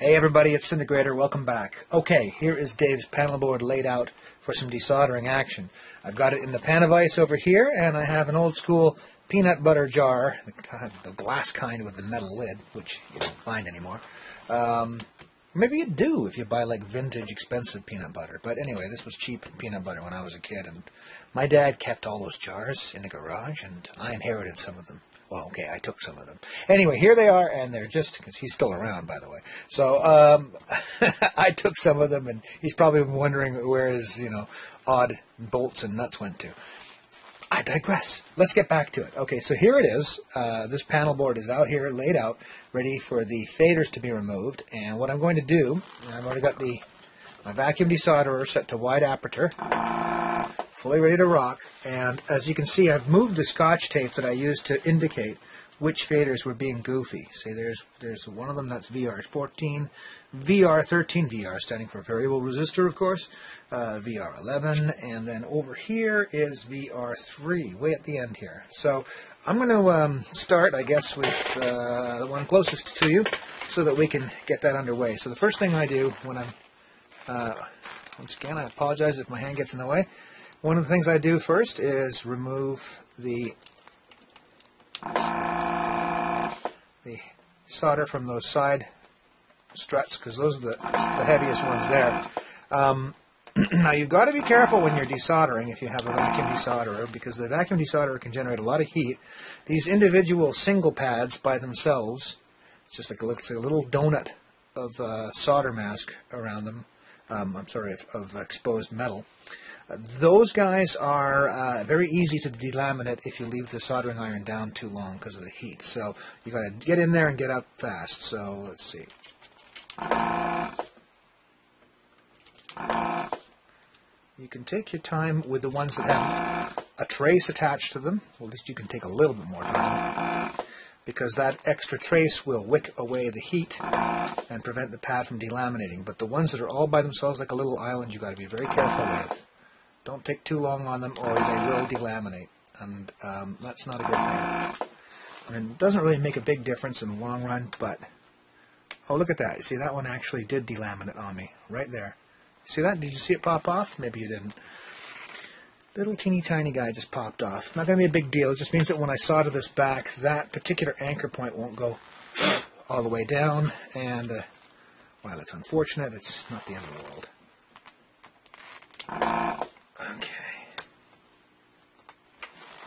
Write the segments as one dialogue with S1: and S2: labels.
S1: Hey everybody, it's Syntegrator. Welcome back. Okay, here is Dave's panel board laid out for some desoldering action. I've got it in the pan of ice over here, and I have an old school peanut butter jar, the glass kind with the metal lid, which you don't find anymore. Maybe you do if you buy like vintage expensive peanut butter. But anyway, this was cheap peanut butter when I was a kid, and my dad kept all those jars in the garage, and I inherited some of them. Well, okay, I took some of them. Anyway, here they are, and they're just, because he's still around, by the way. So, I took some of them, and he's probably wondering where his, odd bolts and nuts went to. I digress. Let's get back to it. Okay, so here it is. This panel board is out here, laid out, ready for the faders to be removed. And what I'm going to do, I've already got my vacuum desolderer set to wide aperture, fully ready to rock, and as you can see, I've moved the scotch tape that I used to indicate which faders were being goofy. See, there's one of them that's VR14, VR13, VR standing for variable resistor, of course, VR11, and then over here is VR3, way at the end here. So I'm going to start, I guess, with the one closest to you so that we can get that underway. So the first thing I do when I'm, once again, I apologize if my hand gets in the way. One of the things I do first is remove the solder from those side struts, because those are the heaviest ones there. Now you've got to be careful when you're desoldering if you have a vacuum desolderer, because the vacuum desolderer can generate a lot of heat. These individual single pads by themselves, it's just like looks like a little donut of solder mask around them. I'm sorry, of exposed metal. Those guys are very easy to delaminate if you leave the soldering iron down too long because of the heat. So you've got to get in there and get out fast. So let's see. You can take your time with the ones that have a trace attached to them. Well, at least you can take a little bit more time, because that extra trace will wick away the heat and prevent the pad from delaminating. But the ones that are all by themselves like a little island, you've got to be very careful with. Don't take too long on them or they will delaminate, and that's not a good thing. I mean, it doesn't really make a big difference in the long run, but oh, look at that. You see, that one actually did delaminate on me, right there. See that? Did you see it pop off? Maybe you didn't. Little teeny tiny guy just popped off. Not going to be a big deal. It just means that when I solder this back, that particular anchor point won't go all the way down, and while it's unfortunate, it's not the end of the world. Okay.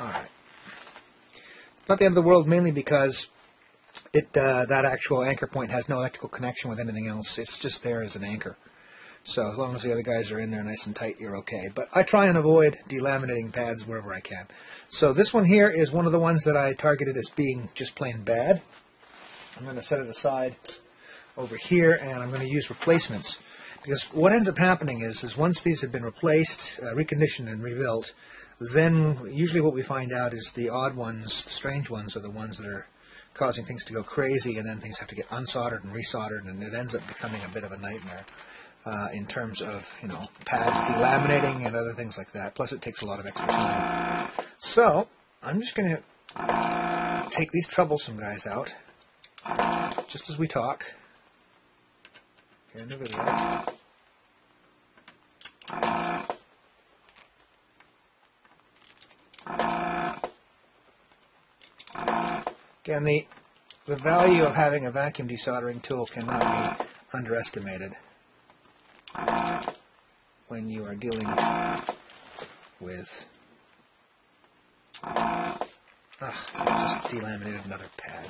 S1: Alright. It's not the end of the world mainly because that actual anchor point has no electrical connection with anything else. It's just there as an anchor. So as long as the other guys are in there nice and tight, you're okay. But I try and avoid delaminating pads wherever I can. So this one here is one of the ones that I targeted as being just plain bad. I'm going to set it aside over here, and I'm going to use replacements. Because what ends up happening is once these have been replaced, reconditioned, and rebuilt, then usually what we find out is the odd ones, the strange ones, are the ones that are causing things to go crazy, and then things have to get unsoldered and resoldered, and it ends up becoming a bit of a nightmare in terms of, pads delaminating and other things like that. Plus, it takes a lot of extra time. So, I'm just going to take these troublesome guys out, just as we talk. Here in the video. Again, the value of having a vacuum desoldering tool cannot be underestimated when you are dealing with... I just delaminated another pad.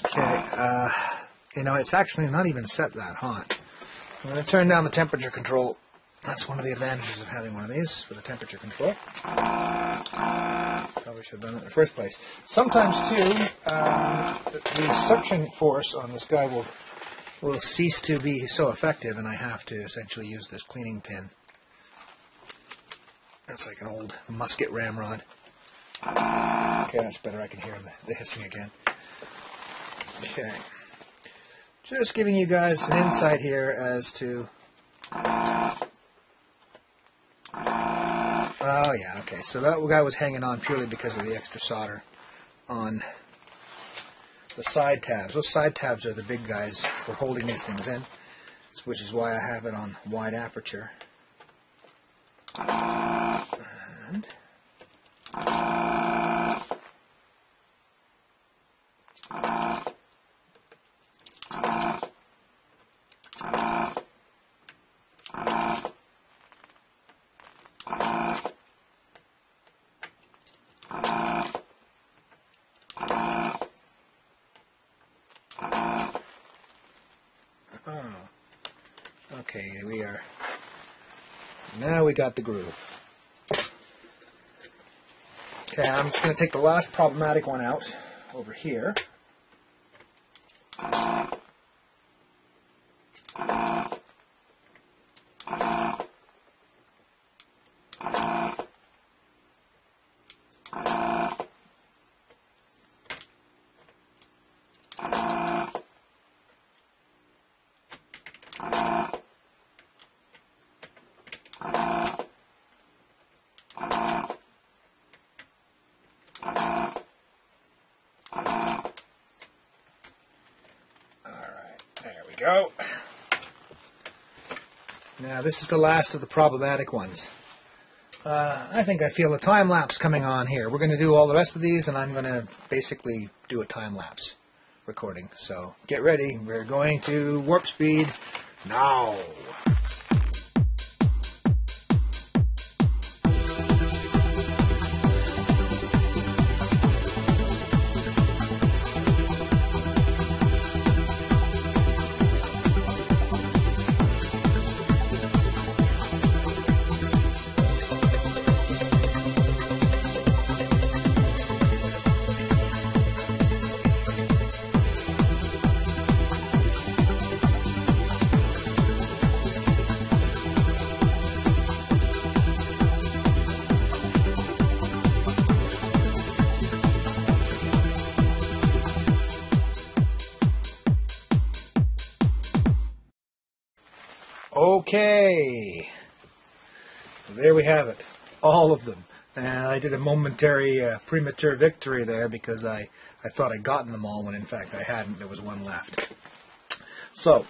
S1: Okay, it's actually not even set that hot. I'm going to turn down the temperature control. That's one of the advantages of having one of these for the temperature control. Probably should have done it in the first place. Sometimes, too, the suction force on this guy will cease to be so effective, and I have to essentially use this cleaning pin. That's like an old musket ramrod. Okay, that's better. I can hear the hissing again. Okay. Just giving you guys an insight here as to... Oh, yeah, okay. So that guy was hanging on purely because of the extra solder on the side tabs. Those side tabs are the big guys for holding these things in, which is why I have it on wide aperture. And okay, now we got the groove. Okay, I'm just going to take the last problematic one out over here. Go. Now this is the last of the problematic ones. I think I feel a time lapse coming on here. We're going to do all the rest of these, and I'm going to basically do a time lapse recording. So get ready. We're going to warp speed now. Okay, there we have it, all of them. And I did a momentary premature victory there because I thought I'd gotten them all when in fact I hadn't. There was one left. So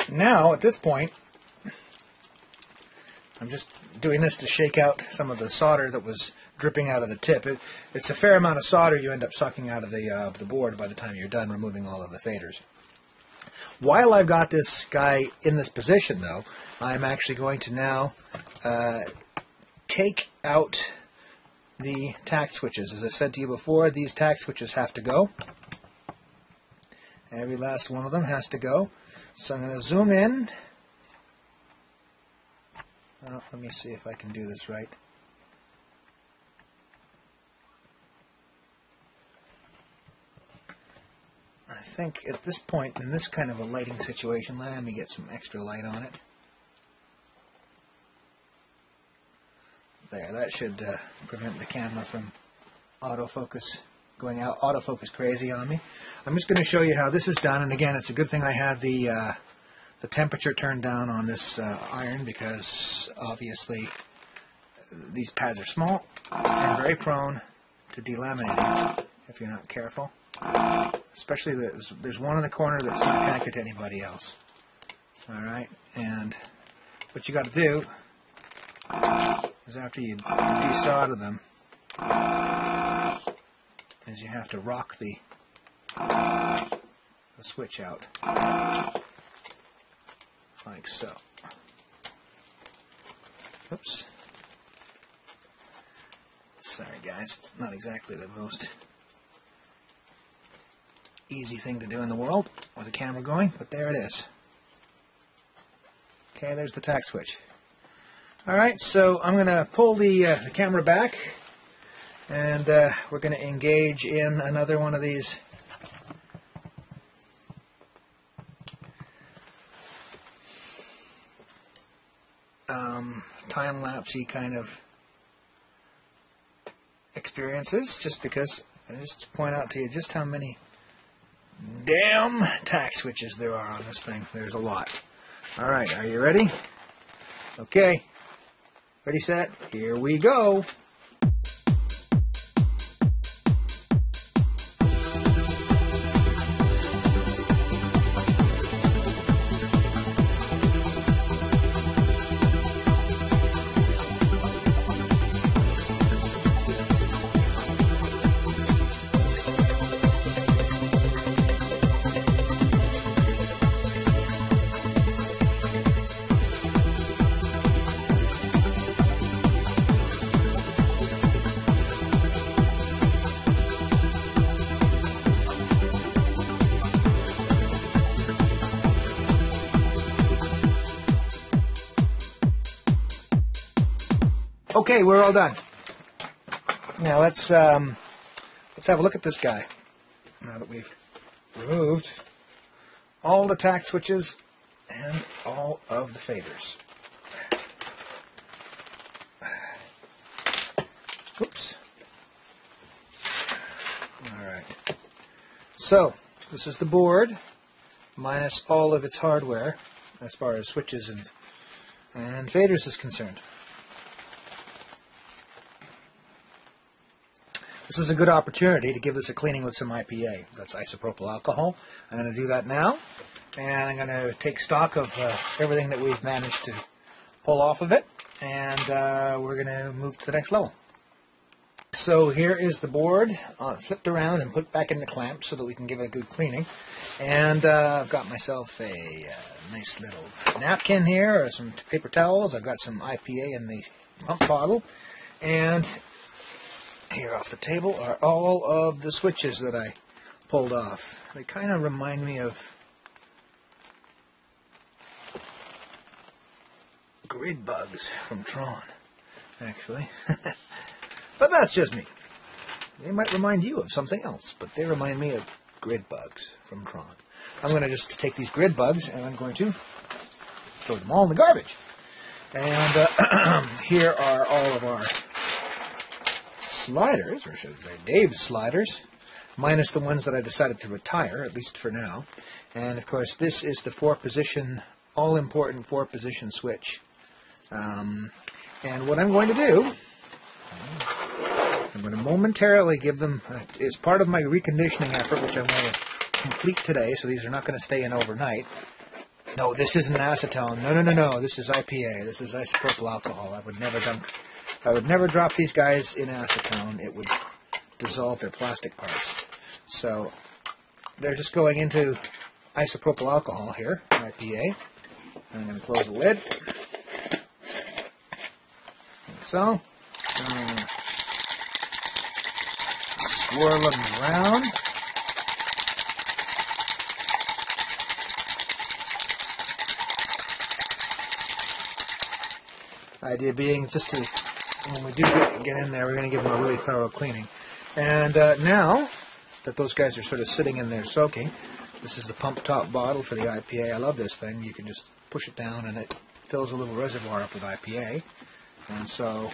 S1: now at this point, I'm just doing this to shake out some of the solder that was dripping out of the tip. It's a fair amount of solder you end up sucking out of the board by the time you're done removing all of the faders. While I've got this guy in this position, though, I'm actually going to now take out the tact switches. As I said to you before, these tact switches have to go. Every last one of them has to go. So I'm going to zoom in. Let me see if I can do this right. I think at this point, in this kind of a lighting situation, let me get some extra light on it. There, that should prevent the camera from autofocus crazy on me. I'm just going to show you how this is done, and again, it's a good thing I have the temperature turned down on this iron because obviously these pads are small and very prone to delaminating if you're not careful. Especially there's one in the corner that's not connected to anybody else. Alright, and what you got to do is after you desolder them is you have to rock the switch out like so. Oops. Sorry guys, it's not exactly the most easy thing to do in the world with the camera going, but there it is. Okay, there's the tact switch. Alright, so I'm going to pull the camera back, and we're going to engage in another one of these time-lapsey kind of experiences, just because I just point out to you just how many damn tact switches there are on this thing. There's a lot. Alright, are you ready? Okay. Ready, set, here we go. Okay, we're all done. Now let's have a look at this guy. Now that we've removed all the tact switches and all of the faders. Oops. Alright. So, this is the board, minus all of its hardware, as far as switches and faders is concerned. This is a good opportunity to give this a cleaning with some IPA. That's isopropyl alcohol. I'm going to do that now, and I'm going to take stock of everything that we've managed to pull off of it, and we're going to move to the next level. So here is the board, flipped around and put back in the clamp so that we can give it a good cleaning. And I've got myself a nice little napkin here, or some paper towels. I've got some IPA in the pump bottle, and here off the table are all of the switches that I pulled off. They kind of remind me of grid bugs from Tron, actually. But that's just me. They might remind you of something else, but they remind me of grid bugs from Tron. I'm going to just take these grid bugs and I'm going to throw them all in the garbage. And here are all of our sliders, or should I say Dave's sliders, minus the ones that I decided to retire, at least for now. And of course this is the 4-position, all-important 4-position switch. And what I'm going to do, I'm going to momentarily give them, as part of my reconditioning effort, which I'm going to complete today, so these are not going to stay in overnight. No, this isn't acetone. No. This is IPA. This is isopropyl alcohol. I would never drop these guys in acetone. It would dissolve their plastic parts. So they're just going into isopropyl alcohol here, IPA. I'm going to close the lid. Like so. Swirl them around. Idea being just to, when we do get in there, we're going to give them a really thorough cleaning. And now that those guys are sort of sitting in there soaking, this is the pump top bottle for the IPA. I love this thing. You can just push it down and it fills a little reservoir up with IPA. And so,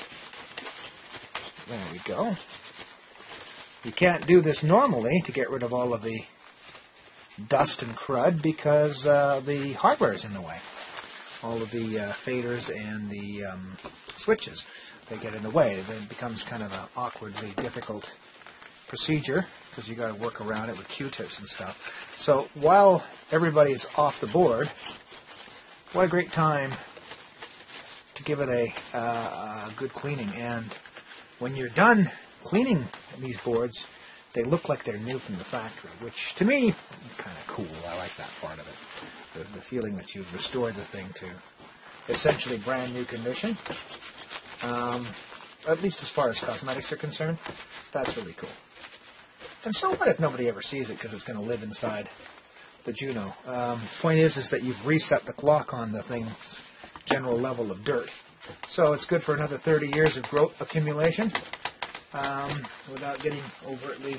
S1: there we go. You can't do this normally to get rid of all of the dust and crud because the hardware is in the way. All of the faders and the switches, they get in the way. It becomes kind of an awkwardly difficult procedure because you got to work around it with Q-tips and stuff. So while everybody's off the board, what a great time to give it a good cleaning. And when you're done cleaning these boards, they look like they're new from the factory, which to me is kind of cool. I like that part of it. The feeling that you've restored the thing to essentially brand new condition. At least as far as cosmetics are concerned, that's really cool. And so what if nobody ever sees it because it's going to live inside the Juno? Point is that you've reset the clock on the thing's general level of dirt. So it's good for another 30 years of growth accumulation without getting overtly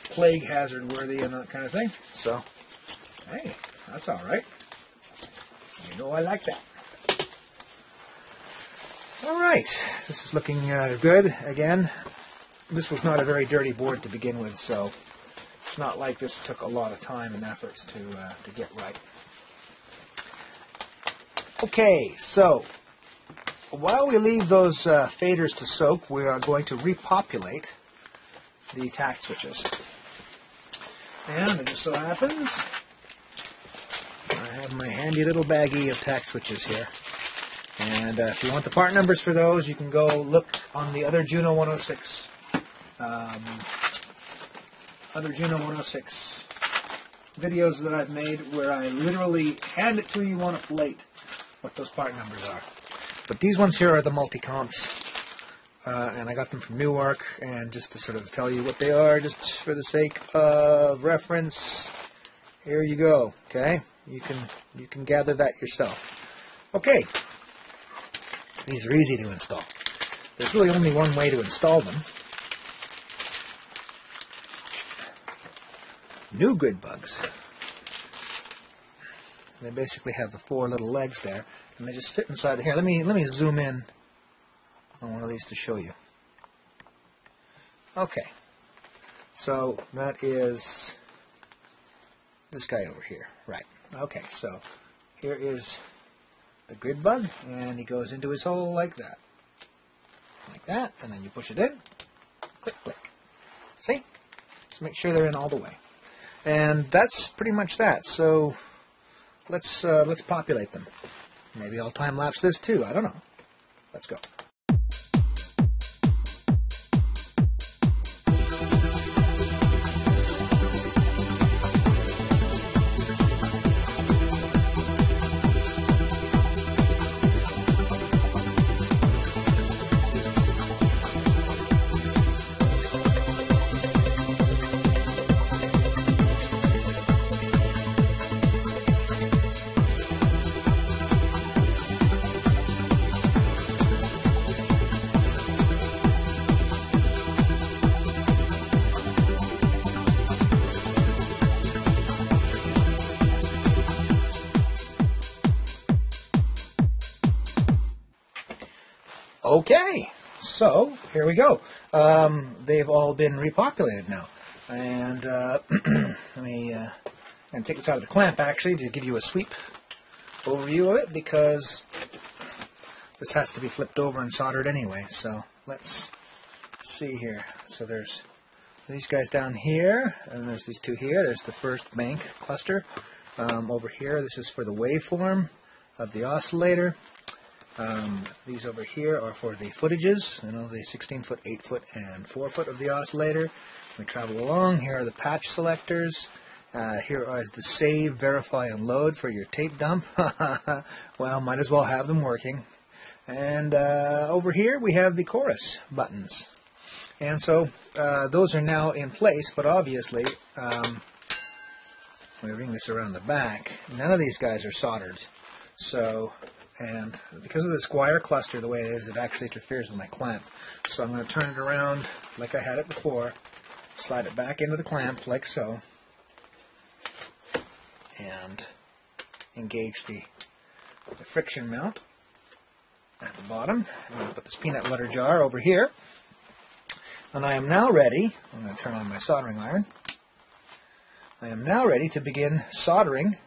S1: plague hazard worthy and that kind of thing. So, hey, that's all right. You know I like that. All right, this is looking good. Again, this was not a very dirty board to begin with, so it's not like this took a lot of time and efforts to get right. Okay, so while we leave those faders to soak, we are going to repopulate the tact switches. And it just so happens I have my handy little baggie of tact switches here. And if you want the part numbers for those, you can go look on the other Juno-106 videos that I've made where I literally hand it to you on a plate what those part numbers are. But these ones here are the multi-comps, and I got them from Newark, and just to sort of tell you what they are, just for the sake of reference, here you go, okay? You can gather that yourself. Okay, these are easy to install. There's really only one way to install them. New grid bugs. They basically have the 4 little legs there, and they just fit inside here. Let me zoom in on one of these to show you. Okay, so that is this guy over here, right? Okay, so here is the grid bug, and he goes into his hole like that, and then you push it in, click, click. See? Just make sure they're in all the way, and that's pretty much that. So let's populate them. Maybe I'll time lapse this too. I don't know. Let's go. Okay, so here we go. They've all been repopulated now, and let me take this out of the clamp actually to give you a sweep overview of it, because this has to be flipped over and soldered anyway. So let's see here. So there's these guys down here, and there's these 2 here. There's the first bank cluster over here. This is for the waveform of the oscillator. These over here are for the footages, the 16-foot, 8-foot, and 4-foot of the oscillator. We travel along. Here are the patch selectors. Here is the save, verify, and load for your tape dump. Well, might as well have them working. And over here we have the chorus buttons. And so those are now in place, but obviously, when we bring this around the back, none of these guys are soldered. So, and because of this wire cluster the way it is, it actually interferes with my clamp. So I'm going to turn it around like I had it before, slide it back into the clamp like so, and engage the friction mount at the bottom. I'm going to put this peanut butter jar over here, and I am now ready. I'm going to turn on my soldering iron. I am now ready to begin soldering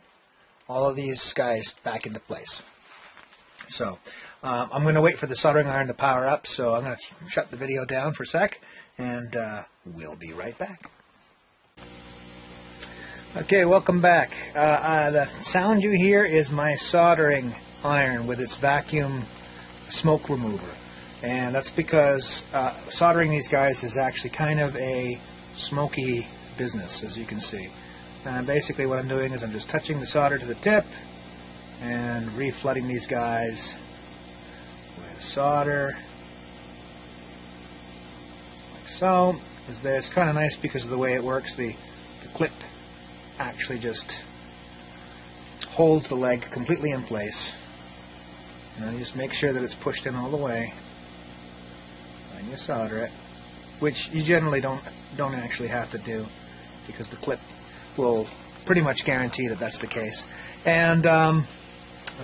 S1: all of these guys back into place. So I'm going to wait for the soldering iron to power up, so I'm going to shut the video down for a sec, and we'll be right back. Okay, welcome back. The sound you hear is my soldering iron with its vacuum smoke remover, and that's because soldering these guys is actually kind of a smoky business, as you can see. Basically what I'm doing is I'm just touching the solder to the tip and reflooding these guys with solder like so. It's kind of nice because of the way it works. The clip actually just holds the leg completely in place, and you just make sure that it's pushed in all the way, and you solder it, which you generally don't actually have to do, because the clip will pretty much guarantee that that's the case. And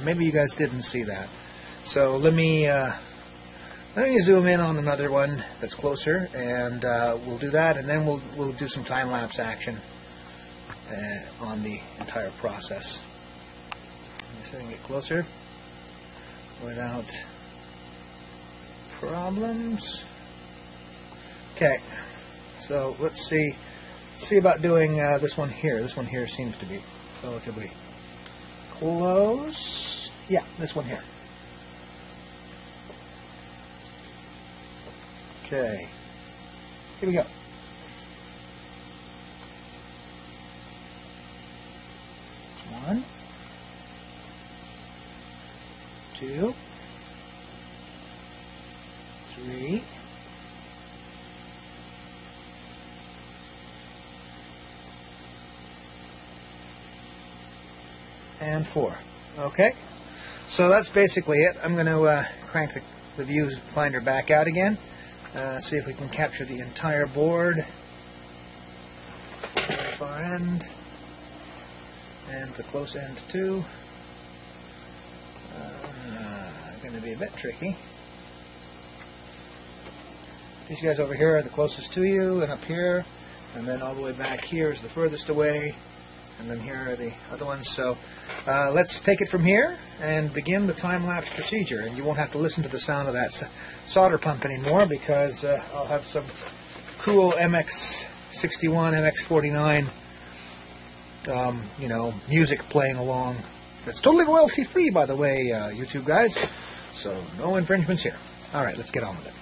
S1: maybe you guys didn't see that, so let me zoom in on another one that's closer, and we'll do that, and then we'll do some time-lapse action on the entire process. Let me see if I can get closer without problems. Okay, so let's see about doing this one here. This one here seems to be relatively close. Yeah, this one here. Okay, here we go. One, two, three, and 4. Okay, so that's basically it. I'm going to crank the the viewfinder back out again. See if we can capture the entire board. Very far end. And the close end too. Going to be a bit tricky. These guys over here are the closest to you, and up here, and then all the way back here is the furthest away, and then here are the other ones. So let's take it from here and begin the time-lapse procedure. And you won't have to listen to the sound of that solder pump anymore, because I'll have some cool MX61, MX49 music playing along. That's totally royalty-free, by the way, YouTube guys. So no infringements here. All right, let's get on with it.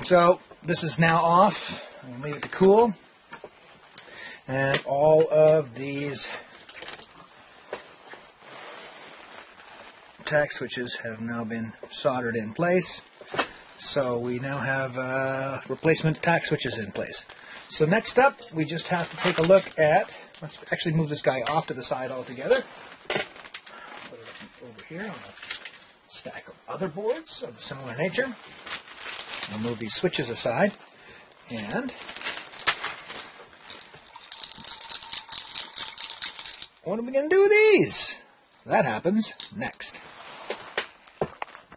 S1: So this is now off. I'll leave it to cool. And all of these tack switches have now been soldered in place. So we now have replacement tack switches in place. So next up, we just have to take a look at, let's actually move this guy off to the side altogether. Put it over here on a stack of other boards of a similar nature. I'll move these switches aside, and what are we going to do with these? That happens next.